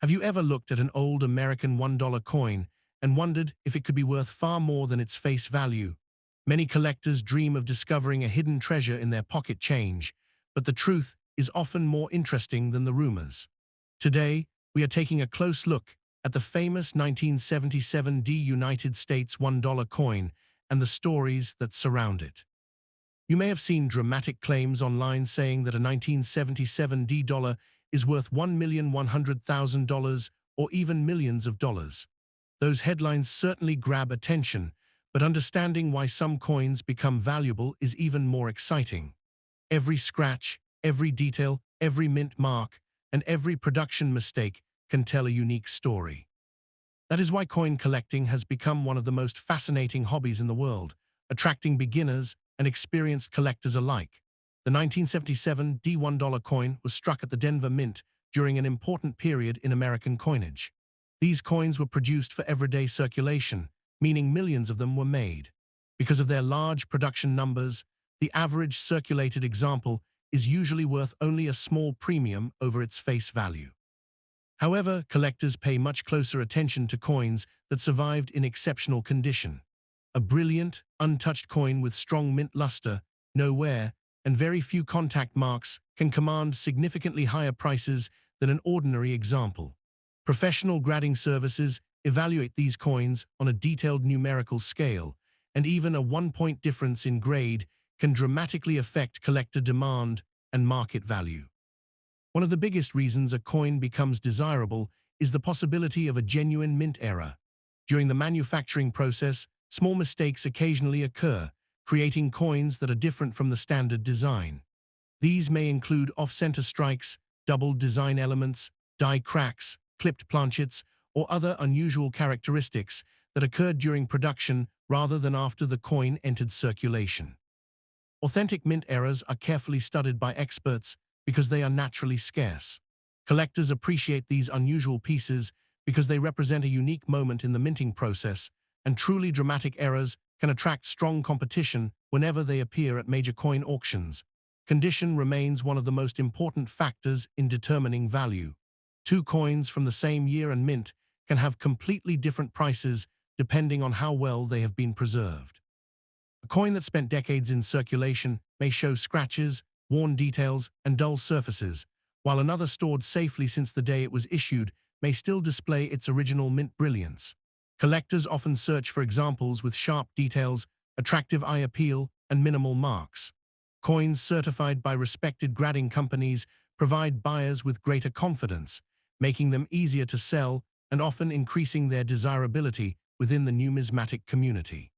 Have you ever looked at an old American $1 coin and wondered if it could be worth far more than its face value? Many collectors dream of discovering a hidden treasure in their pocket change, but the truth is often more interesting than the rumors. Today, we are taking a close look at the famous 1977 United States $1 coin and the stories that surround it. You may have seen dramatic claims online saying that a 1977 dollar is worth $1,100,000 or even millions of dollars. Those headlines certainly grab attention, but understanding why some coins become valuable is even more exciting. Every scratch, every detail, every mint mark, and every production mistake can tell a unique story. That is why coin collecting has become one of the most fascinating hobbies in the world, attracting beginners and experienced collectors alike. The 1977 $1 coin was struck at the Denver Mint during an important period in American coinage. These coins were produced for everyday circulation, meaning millions of them were made. Because of their large production numbers, the average circulated example is usually worth only a small premium over its face value. However, collectors pay much closer attention to coins that survived in exceptional condition. A brilliant, untouched coin with strong mint luster, no wear, and very few contact marks can command significantly higher prices than an ordinary example. Professional grading services evaluate these coins on a detailed numerical scale, and even a 1-point difference in grade can dramatically affect collector demand and market value. One of the biggest reasons a coin becomes desirable is the possibility of a genuine mint error. During the manufacturing process, small mistakes occasionally occur, creating coins that are different from the standard design. These may include off-center strikes, doubled design elements, die cracks, clipped planchets, or other unusual characteristics that occurred during production rather than after the coin entered circulation. Authentic mint errors are carefully studied by experts because they are naturally scarce. Collectors appreciate these unusual pieces because they represent a unique moment in the minting process, and truly dramatic errors can attract strong competition whenever they appear at major coin auctions. Condition remains one of the most important factors in determining value. Two coins from the same year and mint can have completely different prices depending on how well they have been preserved. A coin that spent decades in circulation may show scratches, worn details, and dull surfaces, while another stored safely since the day it was issued may still display its original mint brilliance. Collectors often search for examples with sharp details, attractive eye appeal, and minimal marks. Coins certified by respected grading companies provide buyers with greater confidence, making them easier to sell and often increasing their desirability within the numismatic community.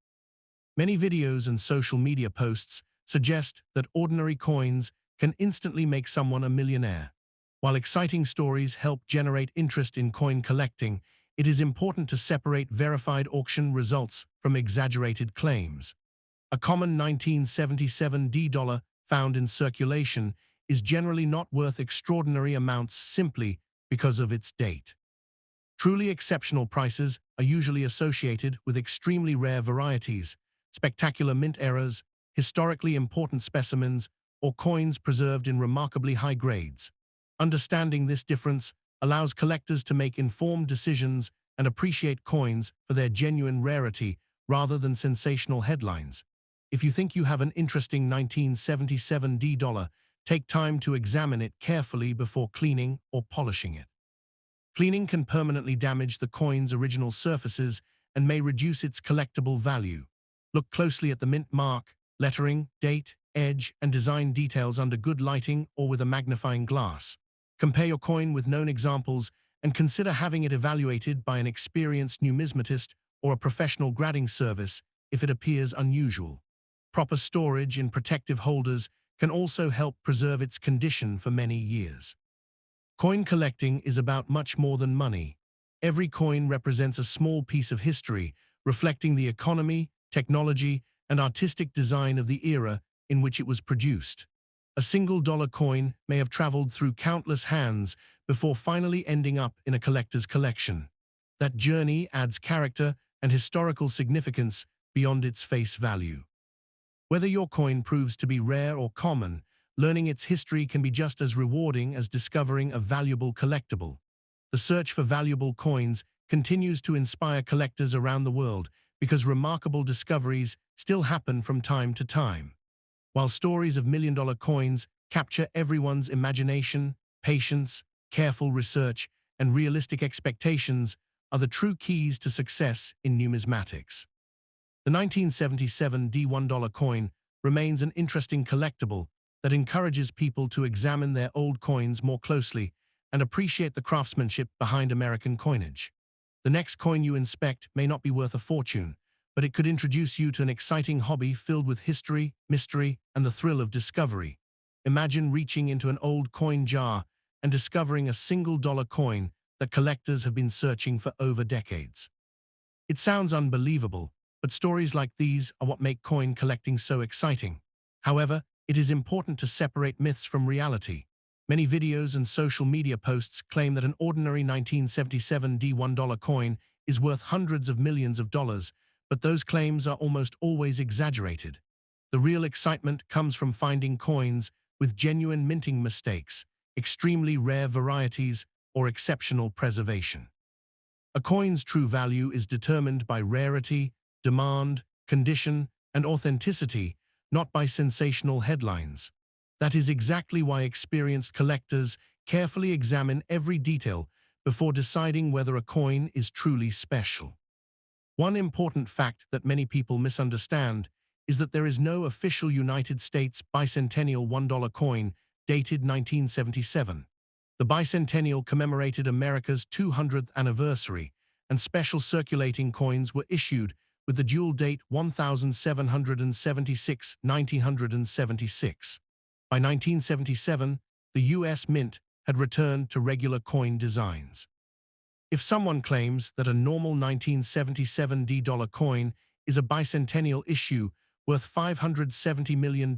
Many videos and social media posts suggest that ordinary coins can instantly make someone a millionaire. While exciting stories help generate interest in coin collecting, it is important to separate verified auction results from exaggerated claims. A common 1977 dollar found in circulation is generally not worth extraordinary amounts simply because of its date. Truly exceptional prices are usually associated with extremely rare varieties, spectacular mint errors, historically important specimens, or coins preserved in remarkably high grades. Understanding this difference allows collectors to make informed decisions and appreciate coins for their genuine rarity rather than sensational headlines. If you think you have an interesting 1977 dollar, take time to examine it carefully before cleaning or polishing it. Cleaning can permanently damage the coin's original surfaces and may reduce its collectible value. Look closely at the mint mark, lettering, date, edge, and design details under good lighting or with a magnifying glass. Compare your coin with known examples and consider having it evaluated by an experienced numismatist or a professional grading service if it appears unusual. Proper storage in protective holders can also help preserve its condition for many years. Coin collecting is about much more than money. Every coin represents a small piece of history, reflecting the economy, technology, and artistic design of the era in which it was produced. A single dollar coin may have traveled through countless hands before finally ending up in a collector's collection. That journey adds character and historical significance beyond its face value. Whether your coin proves to be rare or common, learning its history can be just as rewarding as discovering a valuable collectible. The search for valuable coins continues to inspire collectors around the world because remarkable discoveries still happen from time to time. While stories of million-dollar coins capture everyone's imagination, patience, careful research, and realistic expectations are the true keys to success in numismatics. The 1977 $1 coin remains an interesting collectible that encourages people to examine their old coins more closely and appreciate the craftsmanship behind American coinage. The next coin you inspect may not be worth a fortune, but it could introduce you to an exciting hobby filled with history, mystery, and the thrill of discovery. Imagine reaching into an old coin jar and discovering a single dollar coin that collectors have been searching for over decades. It sounds unbelievable, but stories like these are what make coin collecting so exciting. However, it is important to separate myths from reality. Many videos and social media posts claim that an ordinary 1977 $1 coin is worth hundreds of millions of dollars, but those claims are almost always exaggerated. The real excitement comes from finding coins with genuine minting mistakes, extremely rare varieties, or exceptional preservation. A coin's true value is determined by rarity, demand, condition, and authenticity, not by sensational headlines. That is exactly why experienced collectors carefully examine every detail before deciding whether a coin is truly special. One important fact that many people misunderstand is that there is no official United States Bicentennial $1 coin dated 1977. The Bicentennial commemorated America's 200th anniversary, and special circulating coins were issued with the dual date 1776-1976. By 1977, the U.S. Mint had returned to regular coin designs. If someone claims that a normal 1977 $1 coin is a bicentennial issue worth $570 million,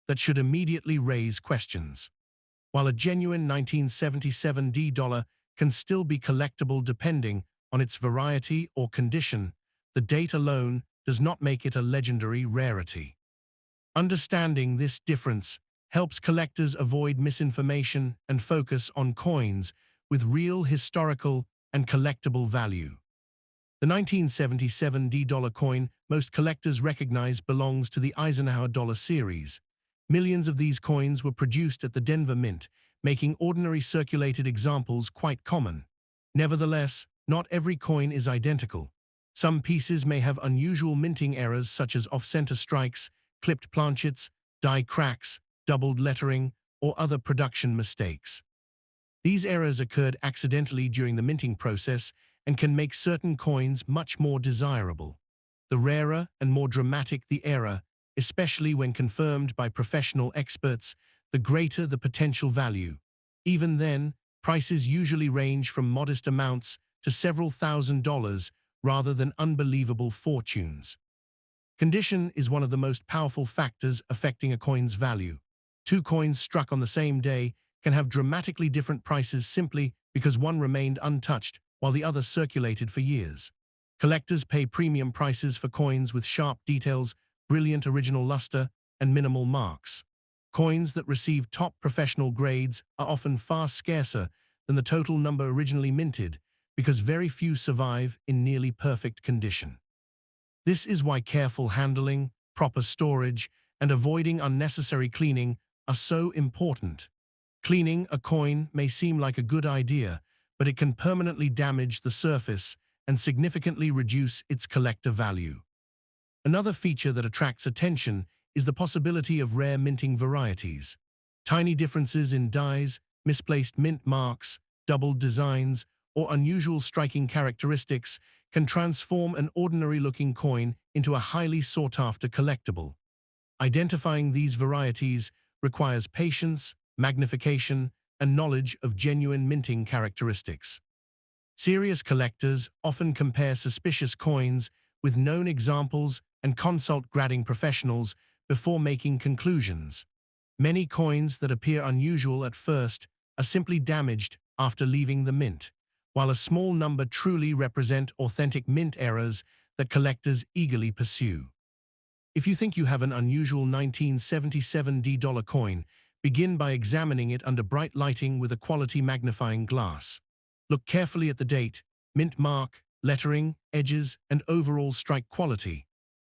that should immediately raise questions. While a genuine 1977 $1 can still be collectible depending on its variety or condition, the date alone does not make it a legendary rarity. Understanding this difference helps collectors avoid misinformation and focus on coins with real historical and collectible value. The 1977 $1 coin most collectors recognize belongs to the Eisenhower Dollar series. Millions of these coins were produced at the Denver Mint, making ordinary circulated examples quite common. Nevertheless, not every coin is identical. Some pieces may have unusual minting errors such as off-center strikes, clipped planchets, die cracks, doubled lettering, or other production mistakes. These errors occurred accidentally during the minting process and can make certain coins much more desirable. The rarer and more dramatic the error, especially when confirmed by professional experts, the greater the potential value. Even then, prices usually range from modest amounts to several $1,000s rather than unbelievable fortunes. Condition is one of the most powerful factors affecting a coin's value. Two coins struck on the same day can have dramatically different prices simply because one remained untouched while the other circulated for years. Collectors pay premium prices for coins with sharp details, brilliant original luster, and minimal marks. Coins that receive top professional grades are often far scarcer than the total number originally minted because very few survive in nearly perfect condition. This is why careful handling, proper storage, and avoiding unnecessary cleaning are so important. Cleaning a coin may seem like a good idea, but it can permanently damage the surface and significantly reduce its collector value. Another feature that attracts attention is the possibility of rare minting varieties. Tiny differences in dies, misplaced mint marks, doubled designs, or unusual striking characteristics can transform an ordinary-looking coin into a highly sought-after collectible. Identifying these varieties requires patience, magnification, and knowledge of genuine minting characteristics. Serious collectors often compare suspicious coins with known examples and consult grading professionals before making conclusions. Many coins that appear unusual at first are simply damaged after leaving the mint, while a small number truly represent authentic mint errors that collectors eagerly pursue. If you think you have an unusual 1977 $1 coin, begin by examining it under bright lighting with a quality magnifying glass. Look carefully at the date, mint mark, lettering, edges, and overall strike quality.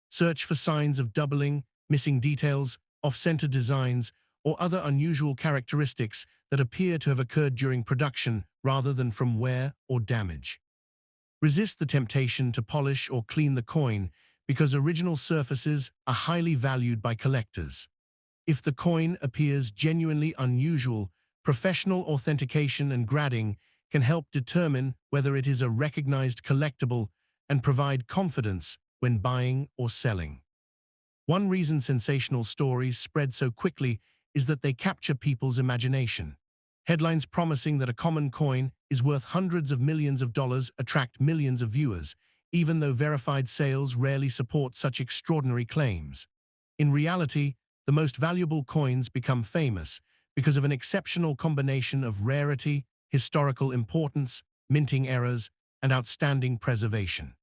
Search for signs of doubling, missing details, off-center designs, or other unusual characteristics that appear to have occurred during production rather than from wear or damage. Resist the temptation to polish or clean the coin because original surfaces are highly valued by collectors. If the coin appears genuinely unusual, professional authentication and grading can help determine whether it is a recognized collectible and provide confidence when buying or selling. One reason sensational stories spread so quickly is that they capture people's imagination. Headlines promising that a common coin is worth hundreds of millions of dollars attract millions of viewers, even though verified sales rarely support such extraordinary claims. In reality, the most valuable coins become famous because of an exceptional combination of rarity, historical importance, minting errors, and outstanding preservation.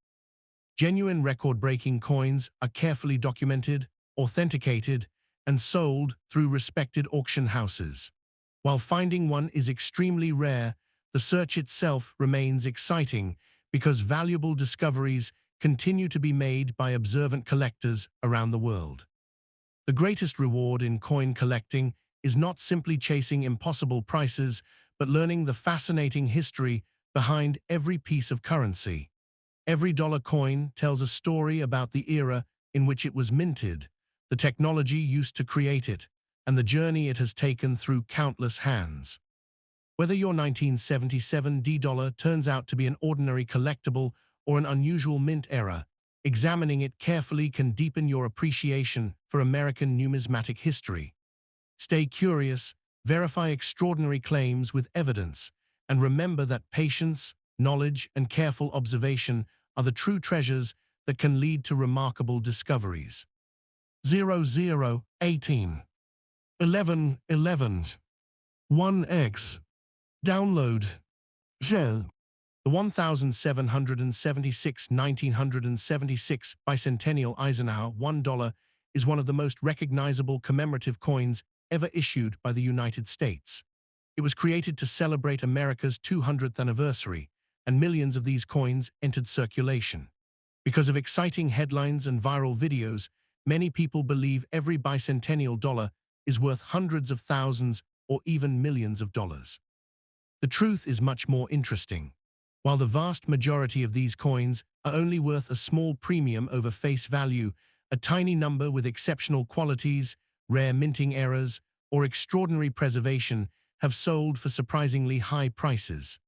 Genuine record-breaking coins are carefully documented, authenticated, and sold through respected auction houses. While finding one is extremely rare, the search itself remains exciting because valuable discoveries continue to be made by observant collectors around the world. The greatest reward in coin collecting is not simply chasing impossible prices, but learning the fascinating history behind every piece of currency. Every dollar coin tells a story about the era in which it was minted, the technology used to create it, and the journey it has taken through countless hands. Whether your 1977 D-dollar turns out to be an ordinary collectible or an unusual mint era, examining it carefully can deepen your appreciation for American numismatic history. Stay curious, verify extraordinary claims with evidence, and remember that patience, knowledge, and careful observation are the true treasures that can lead to remarkable discoveries. 0018 1111 1x Download Shell. The 1776 1976 Bicentennial Eisenhower $1 is one of the most recognizable commemorative coins ever issued by the United States. It was created to celebrate America's 200th anniversary, and millions of these coins entered circulation. Because of exciting headlines and viral videos, many people believe every bicentennial dollar is worth hundreds of thousands or even millions of dollars. The truth is much more interesting. While the vast majority of these coins are only worth a small premium over face value, a tiny number with exceptional qualities, rare minting errors, or extraordinary preservation have sold for surprisingly high prices.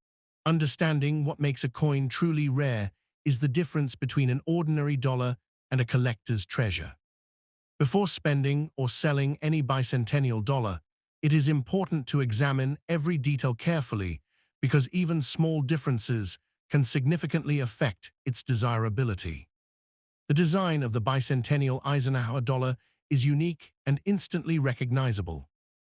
Understanding what makes a coin truly rare is the difference between an ordinary dollar and a collector's treasure. Before spending or selling any bicentennial dollar, it is important to examine every detail carefully because even small differences can significantly affect its desirability. The design of the bicentennial Eisenhower dollar is unique and instantly recognizable.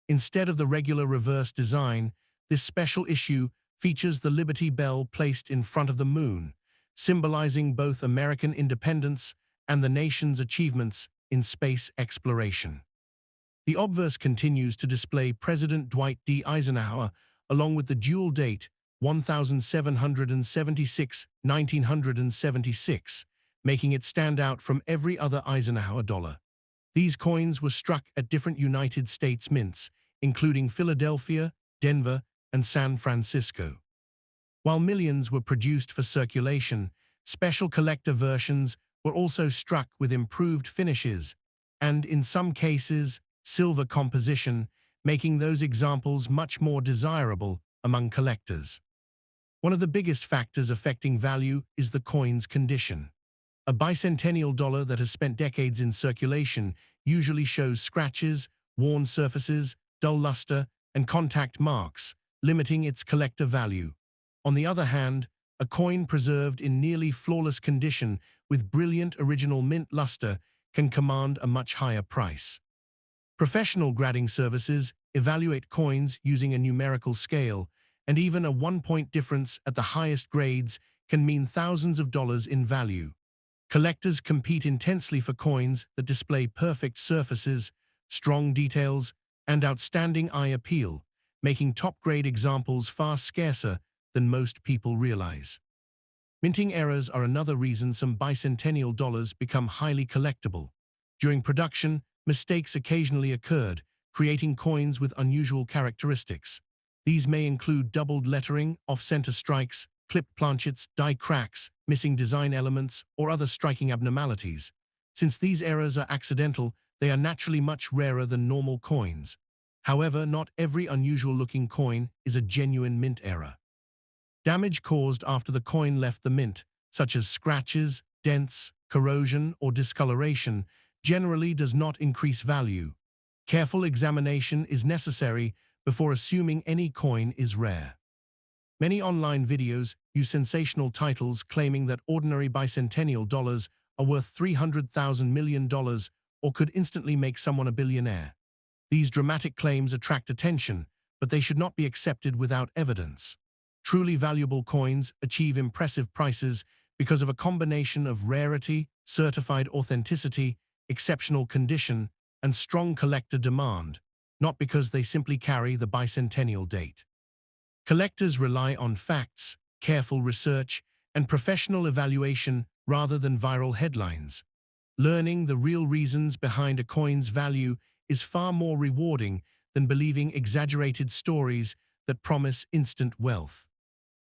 Instead of the regular reverse design, this special issue features the Liberty Bell placed in front of the moon, symbolizing both American independence and the nation's achievements in space exploration. The obverse continues to display President Dwight D. Eisenhower along with the dual date 1776-1976, making it stand out from every other Eisenhower dollar. These coins were struck at different United States mints, including Philadelphia, Denver, and San Francisco. While millions were produced for circulation, special collector versions were also struck with improved finishes, and in some cases, silver composition, making those examples much more desirable among collectors. One of the biggest factors affecting value is the coin's condition. A bicentennial dollar that has spent decades in circulation usually shows scratches, worn surfaces, dull luster, and contact marks, limiting its collector value. On the other hand, a coin preserved in nearly flawless condition with brilliant original mint luster can command a much higher price. Professional grading services evaluate coins using a numerical scale, and even a 1-point difference at the highest grades can mean thousands of dollars in value. Collectors compete intensely for coins that display perfect surfaces, strong details, and outstanding eye appeal, making top-grade examples far scarcer than most people realize. Minting errors are another reason some bicentennial dollars become highly collectible. During production, mistakes occasionally occurred, creating coins with unusual characteristics. These may include doubled lettering, off-center strikes, clipped planchets, die cracks, missing design elements, or other striking abnormalities. Since these errors are accidental, they are naturally much rarer than normal coins. However, not every unusual-looking coin is a genuine mint error. Damage caused after the coin left the mint, such as scratches, dents, corrosion, or discoloration, generally does not increase value. Careful examination is necessary before assuming any coin is rare. Many online videos use sensational titles claiming that ordinary bicentennial dollars are worth $300,000 million or could instantly make someone a billionaire. These dramatic claims attract attention, but they should not be accepted without evidence. Truly valuable coins achieve impressive prices because of a combination of rarity, certified authenticity, exceptional condition, and strong collector demand, not because they simply carry the bicentennial date. Collectors rely on facts, careful research, and professional evaluation rather than viral headlines. Learning the real reasons behind a coin's value is far more rewarding than believing exaggerated stories that promise instant wealth.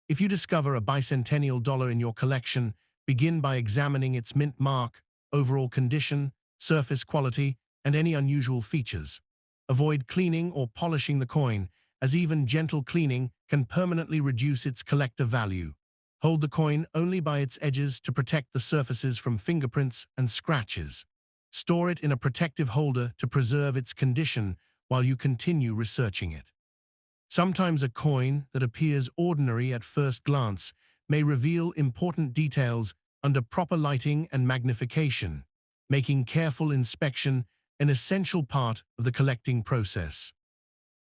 If you discover a bicentennial dollar in your collection, begin by examining its mint mark, overall condition, surface quality, and any unusual features. Avoid cleaning or polishing the coin, as even gentle cleaning can permanently reduce its collector value. Hold the coin only by its edges to protect the surfaces from fingerprints and scratches. Store it in a protective holder to preserve its condition while you continue researching it. Sometimes a coin that appears ordinary at first glance may reveal important details under proper lighting and magnification, making careful inspection an essential part of the collecting process.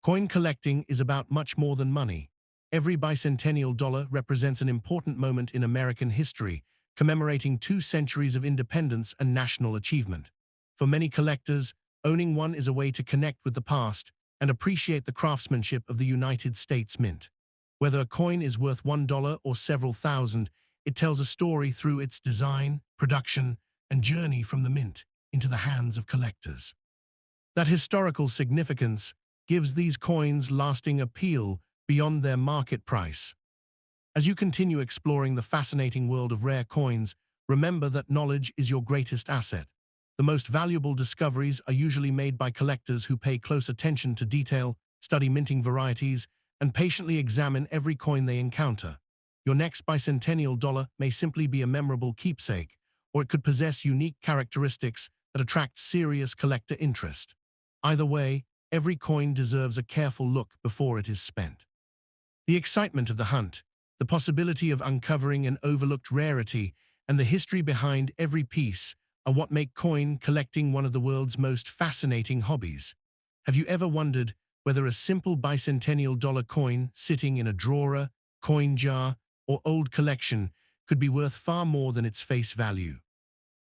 Coin collecting is about much more than money. Every bicentennial dollar represents an important moment in American history, commemorating 2 centuries of independence and national achievement. For many collectors, owning one is a way to connect with the past and appreciate the craftsmanship of the United States Mint. Whether a coin is worth $1 or several thousand, it tells a story through its design, production, and journey from the mint into the hands of collectors. That historical significance gives these coins lasting appeal beyond their market price. As you continue exploring the fascinating world of rare coins, remember that knowledge is your greatest asset. The most valuable discoveries are usually made by collectors who pay close attention to detail, study minting varieties, and patiently examine every coin they encounter. Your next bicentennial dollar may simply be a memorable keepsake, or it could possess unique characteristics that attract serious collector interest. Either way, every coin deserves a careful look before it is spent. The excitement of the hunt, the possibility of uncovering an overlooked rarity, and the history behind every piece are what make coin collecting one of the world's most fascinating hobbies. Have you ever wondered whether a simple bicentennial dollar coin sitting in a drawer, coin jar, or old collection could be worth far more than its face value?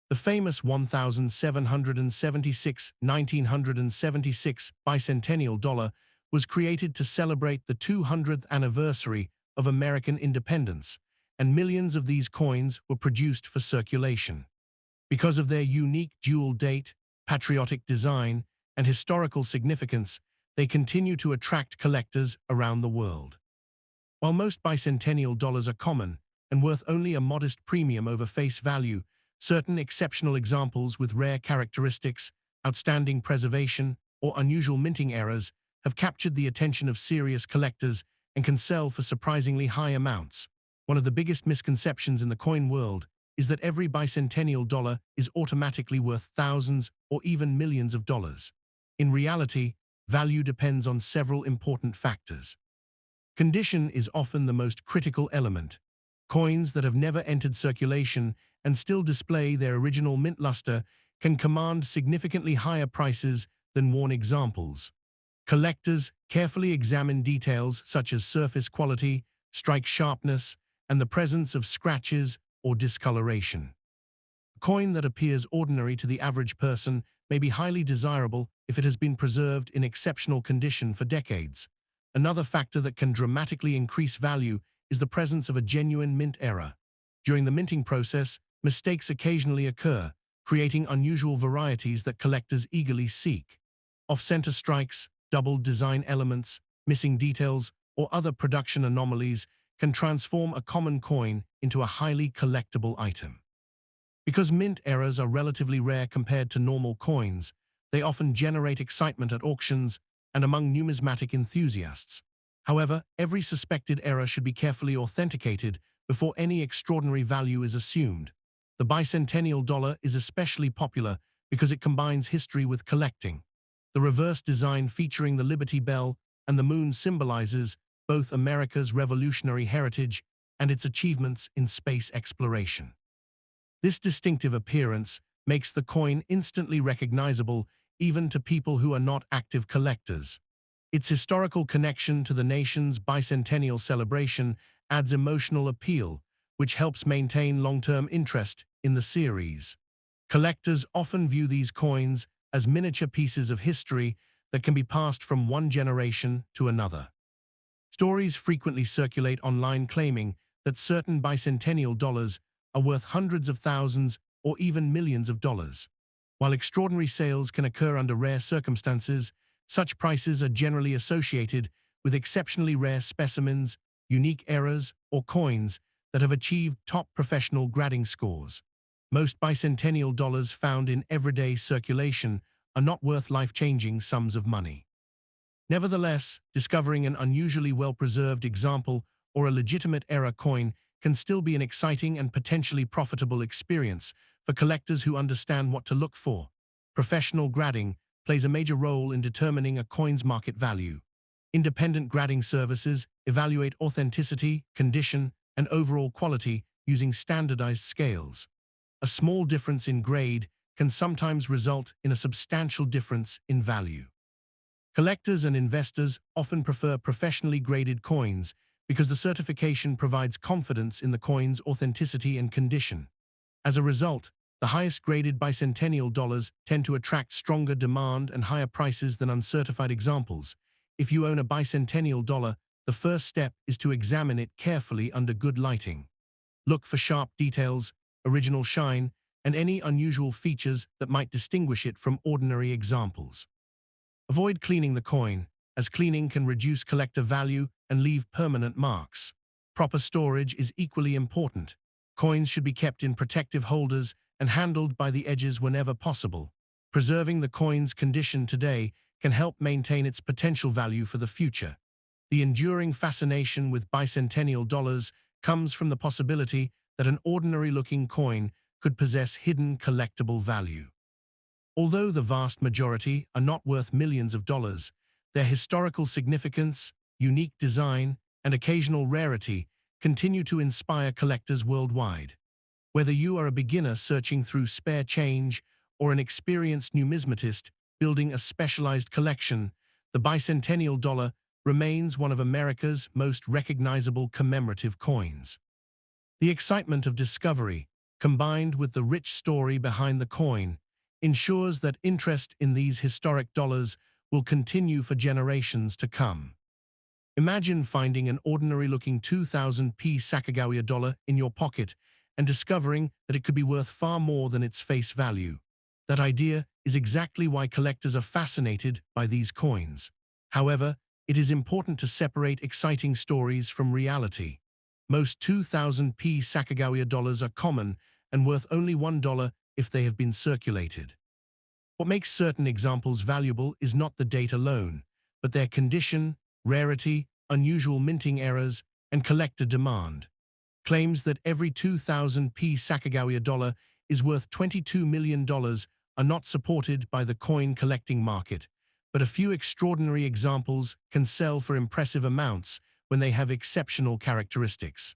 The famous 1976 bicentennial dollar was created to celebrate the 200th anniversary of American independence, and millions of these coins were produced for circulation. Because of their unique dual date, patriotic design, and historical significance, they continue to attract collectors around the world. While most bicentennial dollars are common and worth only a modest premium over face value, certain exceptional examples with rare characteristics, outstanding preservation, or unusual minting errors have captured the attention of serious collectors and can sell for surprisingly high amounts. One of the biggest misconceptions in the coin world is that every bicentennial dollar is automatically worth thousands or even millions of dollars. In reality, value depends on several important factors. Condition is often the most critical element. Coins that have never entered circulation and still display their original mint luster can command significantly higher prices than worn examples. Collectors carefully examine details such as surface quality, strike sharpness, and the presence of scratches or discoloration. A coin that appears ordinary to the average person may be highly desirable if it has been preserved in exceptional condition for decades. Another factor that can dramatically increase value is the presence of a genuine mint error. During the minting process, mistakes occasionally occur, creating unusual varieties that collectors eagerly seek. Off-center strikes, doubled design elements, missing details, or other production anomalies can transform a common coin into a highly collectible item. Because mint errors are relatively rare compared to normal coins, they often generate excitement at auctions and among numismatic enthusiasts. However, every suspected error should be carefully authenticated before any extraordinary value is assumed. The Bicentennial dollar is especially popular because it combines history with collecting. The reverse design featuring the Liberty Bell and the moon symbolizes both America's revolutionary heritage and its achievements in space exploration. This distinctive appearance makes the coin instantly recognizable even to people who are not active collectors. Its historical connection to the nation's bicentennial celebration adds emotional appeal, which helps maintain long-term interest in the series. Collectors often view these coins as miniature pieces of history that can be passed from one generation to another. Stories frequently circulate online claiming that certain bicentennial dollars are worth hundreds of thousands or even millions of dollars. While extraordinary sales can occur under rare circumstances, such prices are generally associated with exceptionally rare specimens, unique errors, or coins that have achieved top professional grading scores. Most bicentennial dollars found in everyday circulation are not worth life-changing sums of money. Nevertheless, discovering an unusually well-preserved example or a legitimate error coin can still be an exciting and potentially profitable experience for collectors who understand what to look for. Professional grading plays a major role in determining a coin's market value. Independent grading services evaluate authenticity, condition, and overall quality using standardized scales. A small difference in grade can sometimes result in a substantial difference in value. Collectors and investors often prefer professionally graded coins because the certification provides confidence in the coin's authenticity and condition. As a result, the highest graded bicentennial dollars tend to attract stronger demand and higher prices than uncertified examples. If you own a bicentennial dollar, the first step is to examine it carefully under good lighting. Look for sharp details, original shine, and any unusual features that might distinguish it from ordinary examples. Avoid cleaning the coin, as cleaning can reduce collector value and leave permanent marks. Proper storage is equally important. Coins should be kept in protective holders and handled by the edges whenever possible. Preserving the coin's condition today can help maintain its potential value for the future. The enduring fascination with bicentennial dollars comes from the possibility that an ordinary-looking coin could possess hidden collectible value. Although the vast majority are not worth millions of dollars, their historical significance, unique design, and occasional rarity continue to inspire collectors worldwide. Whether you are a beginner searching through spare change or an experienced numismatist building a specialized collection, the bicentennial dollar remains one of America's most recognizable commemorative coins. The excitement of discovery, combined with the rich story behind the coin, ensures that interest in these historic dollars will continue for generations to come. Imagine finding an ordinary-looking 2000p Sacagawea dollar in your pocket and discovering that it could be worth far more than its face value. That idea is exactly why collectors are fascinated by these coins. However, it is important to separate exciting stories from reality. Most 2000p Sacagawea dollars are common and worth only $1 if they have been circulated. What makes certain examples valuable is not the date alone, but their condition, rarity, unusual minting errors, and collector demand. Claims that every 2000p Sacagawea dollar is worth $22 million are not supported by the coin collecting market, but a few extraordinary examples can sell for impressive amounts when they have exceptional characteristics.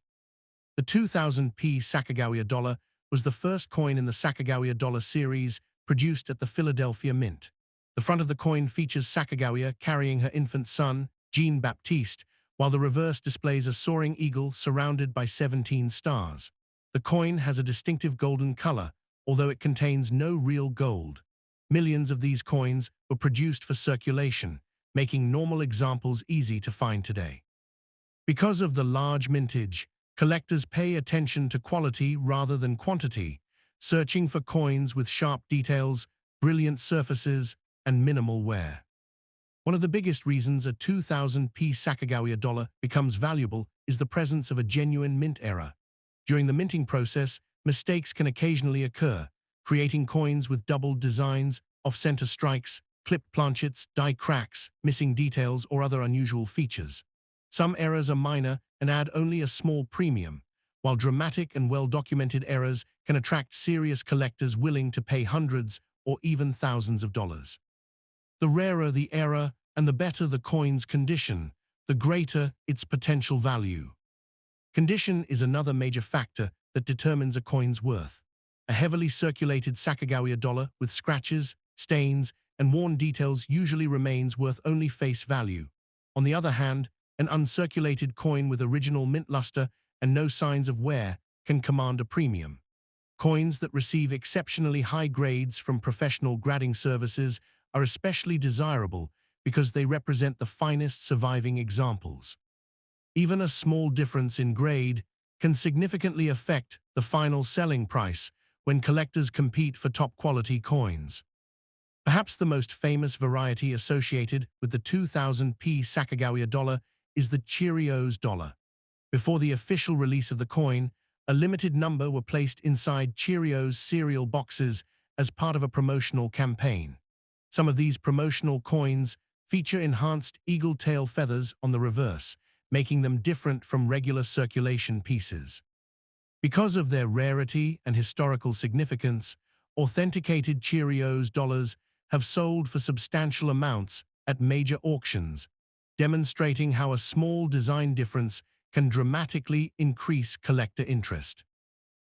The 2000p Sacagawea dollar was the first coin in the Sacagawea Dollar series produced at the Philadelphia Mint. The front of the coin features Sacagawea carrying her infant son, Jean-Baptiste, while the reverse displays a soaring eagle surrounded by 17 stars. The coin has a distinctive golden color, although it contains no real gold. Millions of these coins were produced for circulation, making normal examples easy to find today. Because of the large mintage, collectors pay attention to quality rather than quantity, searching for coins with sharp details, brilliant surfaces, and minimal wear. One of the biggest reasons a 2000p Sacagawea dollar becomes valuable is the presence of a genuine mint error. During the minting process, mistakes can occasionally occur, creating coins with doubled designs, off-center strikes, clipped planchets, die cracks, missing details, or other unusual features. Some errors are minor and add only a small premium, while dramatic and well-documented errors can attract serious collectors willing to pay hundreds or even thousands of dollars. The rarer the error and the better the coin's condition, the greater its potential value. Condition is another major factor that determines a coin's worth. A heavily circulated Sacagawea dollar with scratches, stains, and worn details usually remains worth only face value. On the other hand, an uncirculated coin with original mint luster and no signs of wear can command a premium. Coins that receive exceptionally high grades from professional grading services are especially desirable because they represent the finest surviving examples. Even a small difference in grade can significantly affect the final selling price when collectors compete for top-quality coins. Perhaps the most famous variety associated with the 2000p Sacagawea dollar is the Cheerios dollar. Before the official release of the coin, a limited number were placed inside Cheerios cereal boxes as part of a promotional campaign. Some of these promotional coins feature enhanced eagle tail feathers on the reverse, making them different from regular circulation pieces. Because of their rarity and historical significance, authenticated Cheerios dollars have sold for substantial amounts at major auctions, demonstrating how a small design difference can dramatically increase collector interest.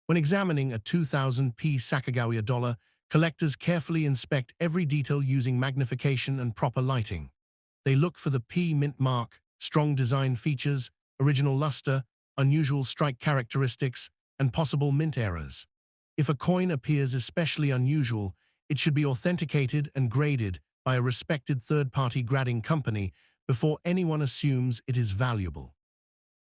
When examining a 2000p Sacagawea dollar, collectors carefully inspect every detail using magnification and proper lighting. They look for the P mint mark, strong design features, original luster, unusual strike characteristics, and possible mint errors. If a coin appears especially unusual, it should be authenticated and graded by a respected third-party grading company before anyone assumes it is valuable.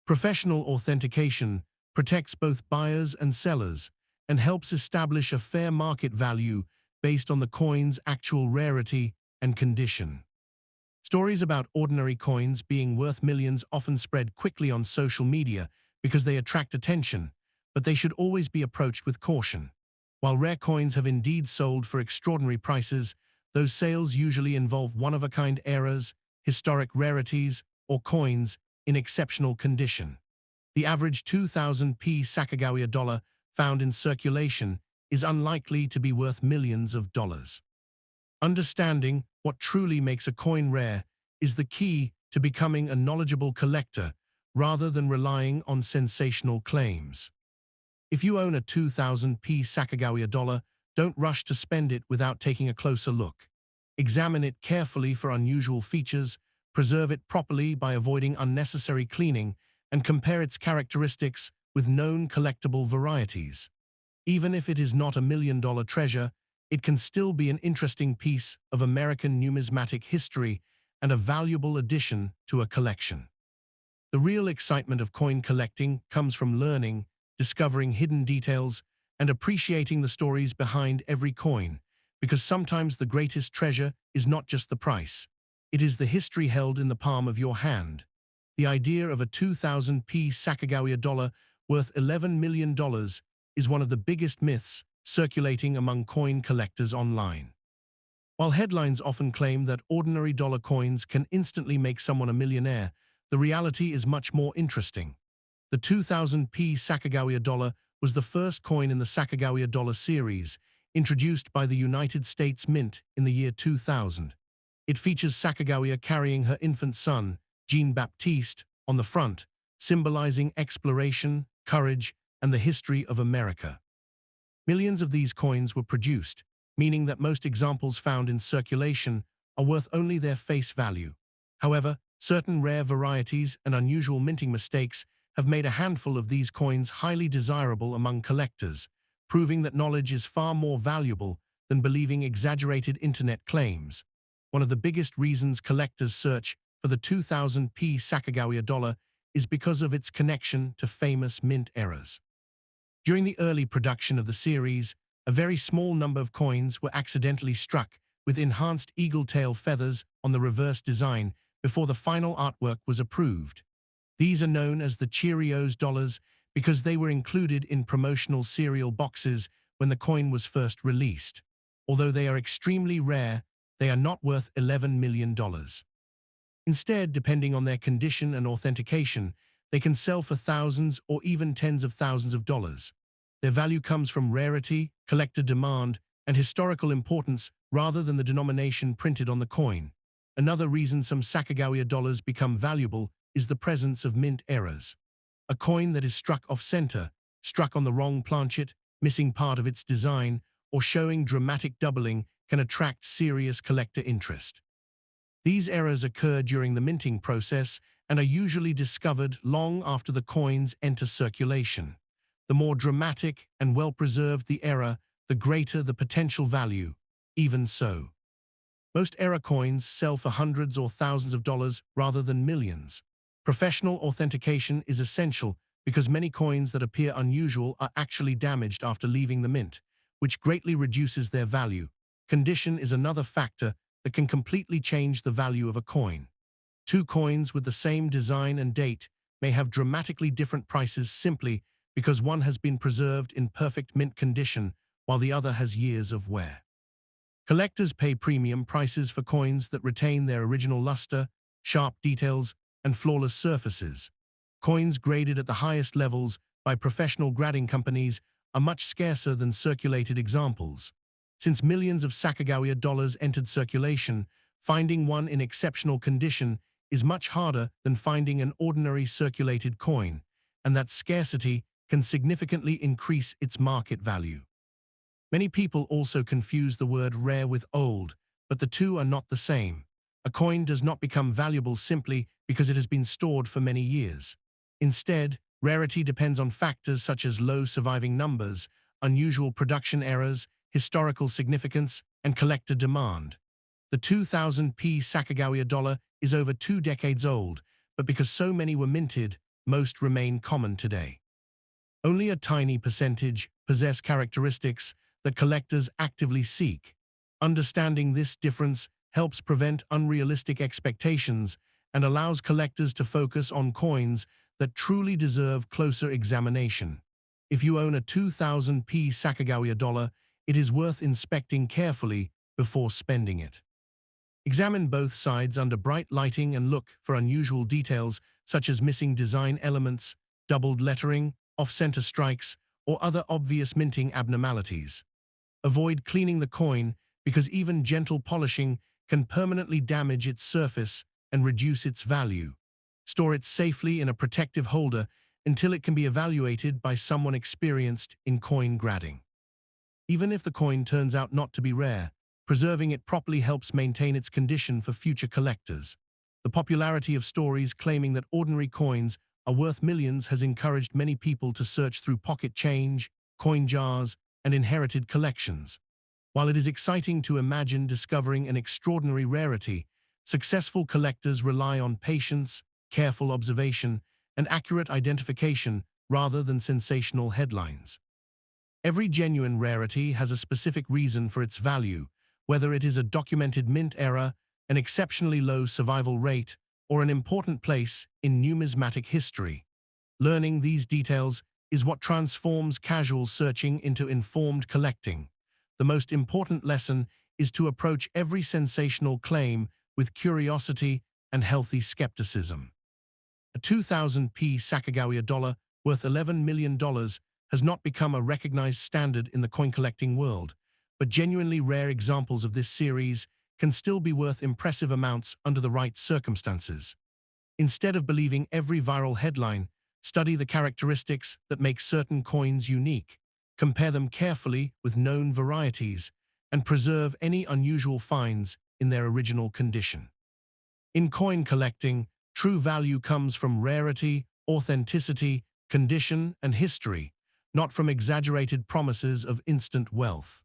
Professional authentication protects both buyers and sellers and helps establish a fair market value based on the coin's actual rarity and condition. Stories about ordinary coins being worth millions often spread quickly on social media because they attract attention, but they should always be approached with caution. While rare coins have indeed sold for extraordinary prices, those sales usually involve one-of-a-kind errors, historic rarities, or coins in exceptional condition. The average 2000p Sacagawea dollar found in circulation is unlikely to be worth millions of dollars. Understanding what truly makes a coin rare is the key to becoming a knowledgeable collector rather than relying on sensational claims. If you own a 2000p Sacagawea dollar, don't rush to spend it without taking a closer look. Examine it carefully for unusual features, preserve it properly by avoiding unnecessary cleaning, and compare its characteristics with known collectible varieties. Even if it is not a million-dollar treasure, it can still be an interesting piece of American numismatic history and a valuable addition to a collection. The real excitement of coin collecting comes from learning, discovering hidden details, and appreciating the stories behind every coin, because sometimes the greatest treasure is not just the price. It is the history held in the palm of your hand. The idea of a 2000p Sacagawea dollar worth $11 million is one of the biggest myths circulating among coin collectors online. While headlines often claim that ordinary dollar coins can instantly make someone a millionaire, the reality is much more interesting. The 2000p Sacagawea dollar was the first coin in the Sacagawea Dollar series, introduced by the United States Mint in the year 2000. It features Sacagawea carrying her infant son, Jean-Baptiste, on the front, symbolizing exploration, courage, and the history of America. Millions of these coins were produced, meaning that most examples found in circulation are worth only their face value. However, certain rare varieties and unusual minting mistakes have made a handful of these coins highly desirable among collectors, proving that knowledge is far more valuable than believing exaggerated internet claims. One of the biggest reasons collectors search for the 2000p Sacagawea dollar is because of its connection to famous mint eras. During the early production of the series, a very small number of coins were accidentally struck with enhanced eagle tail feathers on the reverse design before the final artwork was approved. These are known as the Cheerios dollars because they were included in promotional cereal boxes when the coin was first released. Although they are extremely rare, they are not worth $11 million. Instead, depending on their condition and authentication, they can sell for thousands or even tens of thousands of dollars. Their value comes from rarity, collector demand, and historical importance rather than the denomination printed on the coin. Another reason some Sacagawea dollars become valuable is the presence of mint errors. A coin that is struck off-center, struck on the wrong planchet, missing part of its design, or showing dramatic doubling can attract serious collector interest. These errors occur during the minting process and are usually discovered long after the coins enter circulation. The more dramatic and well-preserved the error, the greater the potential value. Even so, most error coins sell for hundreds or thousands of dollars rather than millions. Professional authentication is essential because many coins that appear unusual are actually damaged after leaving the mint, which greatly reduces their value. Condition is another factor that can completely change the value of a coin. Two coins with the same design and date may have dramatically different prices simply because one has been preserved in perfect mint condition while the other has years of wear. Collectors pay premium prices for coins that retain their original luster, sharp details, and flawless surfaces. Coins graded at the highest levels by professional grading companies are much scarcer than circulated examples. Since millions of Sacagawea dollars entered circulation, finding one in exceptional condition is much harder than finding an ordinary circulated coin, and that scarcity can significantly increase its market value. Many people also confuse the word rare with old, but the two are not the same. A coin does not become valuable simply because it has been stored for many years. Instead, rarity depends on factors such as low surviving numbers, unusual production errors, historical significance, and collector demand. The 2000p Sacagawea dollar is over 2 decades old, but because so many were minted, most remain common today. Only a tiny percentage possess characteristics that collectors actively seek. Understanding this difference helps prevent unrealistic expectations and allows collectors to focus on coins that truly deserve closer examination. If you own a 2000p Sacagawea dollar, it is worth inspecting carefully before spending it. Examine both sides under bright lighting and look for unusual details such as missing design elements, doubled lettering, off-center strikes, or other obvious minting abnormalities. Avoid cleaning the coin because even gentle polishing can permanently damage its surface and reduce its value. Store it safely in a protective holder until it can be evaluated by someone experienced in coin grading. Even if the coin turns out not to be rare, preserving it properly helps maintain its condition for future collectors. The popularity of stories claiming that ordinary coins are worth millions has encouraged many people to search through pocket change, coin jars, and inherited collections. While it is exciting to imagine discovering an extraordinary rarity, successful collectors rely on patience, careful observation, and accurate identification rather than sensational headlines. Every genuine rarity has a specific reason for its value, whether it is a documented mint error, an exceptionally low survival rate, or an important place in numismatic history. Learning these details is what transforms casual searching into informed collecting. The most important lesson is to approach every sensational claim with curiosity and healthy skepticism. A 2000p Sacagawea dollar worth $11 million has not become a recognized standard in the coin collecting world, but genuinely rare examples of this series can still be worth impressive amounts under the right circumstances. Instead of believing every viral headline, study the characteristics that make certain coins unique, compare them carefully with known varieties, and preserve any unusual finds in their original condition. In coin collecting, true value comes from rarity, authenticity, condition, and history, not from exaggerated promises of instant wealth.